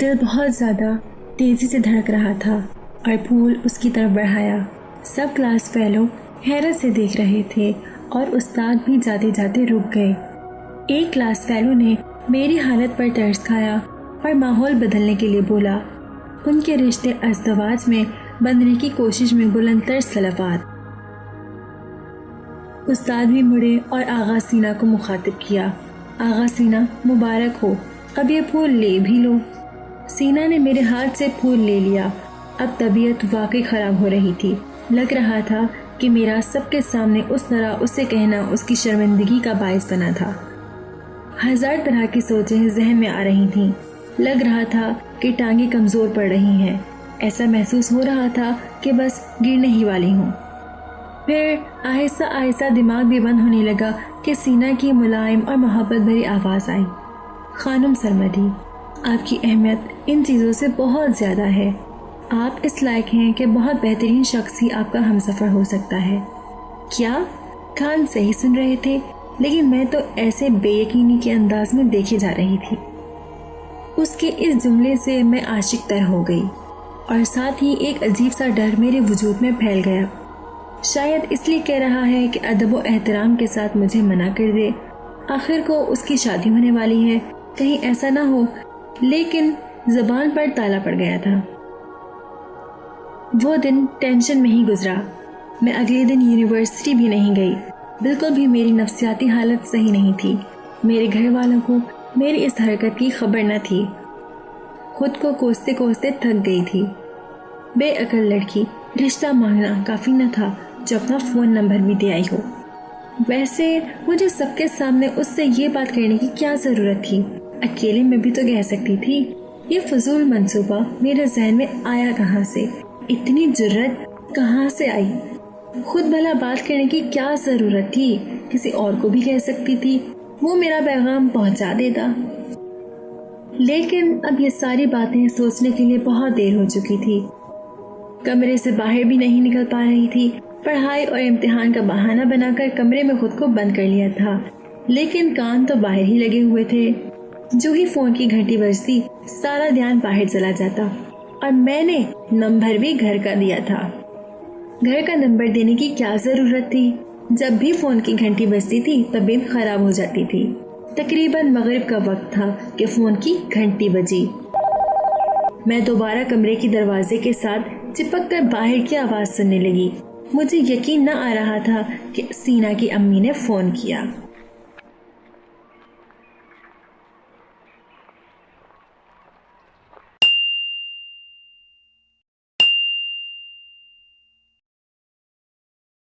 دل بہت زیادہ تیزی سے دھڑک رہا تھا اور پھول اس کی طرف بڑھایا۔ سب کلاس فیلو حیرت سے دیکھ رہے تھے اور استاد بھی جاتے جاتے رک گئے۔ ایک کلاس فیلو نے میری حالت پر ترس کھایا اور ماحول بدلنے کے لیے بولا، ان کے رشتے ازدواج میں بندھنے کی کوشش میں بلند تر صلوات۔ استاد بھی مڑے اور آغا سینا کو مخاطب کیا، آغا سینا مبارک ہو، اب یہ پھول لے بھی لو۔ سینا نے میرے ہاتھ سے پھول لے لیا۔ اب طبیعت واقعی خراب ہو رہی تھی۔ لگ رہا تھا کہ میرا سب کے سامنے اس طرح اسے کہنا اس کی شرمندگی کا باعث بنا تھا۔ ہزار طرح کی سوچیں ذہن میں آ رہی تھیں۔ لگ رہا تھا کہ ٹانگیں کمزور پڑ رہی ہیں۔ ایسا محسوس ہو رہا تھا کہ بس گرنے ہی والی ہوں۔ پھر آہستہ آہستہ دماغ بھی بند ہونے لگا کہ سینا کی ملائم اور محبت بھری آواز آئی، خانم سرمدی، آپ کی اہمیت ان چیزوں سے بہت زیادہ ہے۔ آپ اس لائق ہیں کہ بہت بہترین شخص ہی آپ کا ہمسفر ہو سکتا ہے۔ کیا؟ کان صحیح سن رہے تھے، لیکن میں تو ایسے بے یقینی کے انداز میں دیکھے جا رہی تھی۔ اس کے اس جملے سے میں عاشق تر ہو گئی اور ساتھ ہی ایک عجیب سا ڈر میرے وجود میں پھیل گیا۔ شاید اس لیے کہہ رہا ہے کہ ادب و احترام کے ساتھ مجھے منع کر دے۔ آخر کو اس کی شادی ہونے والی ہے، کہیں ایسا نہ ہو۔ لیکن زبان پر تالا پڑ گیا تھا۔ وہ دن ٹینشن میں ہی گزرا۔ میں اگلے دن یونیورسٹی بھی نہیں گئی۔ بالکل بھی میری نفسیاتی حالت صحیح نہیں تھی۔ میرے گھر والوں کو میری اس حرکت کی خبر نہ تھی۔ خود کو کوستے کوستے تھک گئی تھی۔ بے عقل لڑکی، رشتہ مانگنا کافی نہ تھا جو اپنا فون نمبر بھی دے آئی ہو۔ ویسے مجھے سب کے سامنے اس سے یہ بات کرنے کی کیا ضرورت تھی؟ اکیلے میں بھی تو کہہ سکتی تھی۔ یہ فضول منصوبہ میرے ذہن میں آیا کہاں سے؟ اتنی جرأت کہاں سے آئی؟ خود بھلا بات کرنے کی کیا ضرورت تھی؟ کسی اور کو بھی کہہ سکتی تھی، وہ میرا پیغام پہنچا دیتا۔ لیکن اب یہ ساری باتیں سوچنے کے لیے بہت دیر ہو چکی تھی۔ کمرے سے باہر بھی نہیں نکل پا رہی تھی۔ پڑھائی اور امتحان کا بہانہ بنا کر کمرے میں خود کو بند کر لیا تھا، لیکن کان تو باہر ہی لگے ہوئے تھے۔ جو ہی فون کی گھنٹی بجتی، سارا دھیان باہر چلا جاتا، اور میں نے نمبر بھی گھر کا دیا تھا۔ گھر کا نمبر دینے کی کیا ضرورت تھی؟ جب بھی فون کی گھنٹی بجتی تھی طبیعت خراب ہو جاتی تھی۔ تقریباً مغرب کا وقت تھا کہ فون کی گھنٹی بجی۔ میں دوبارہ کمرے کی دروازے کے ساتھ چپک کر باہر کی آواز سننے لگی۔ مجھے یقین نہ آ رہا تھا کہ سینا کی امی نے فون کیا۔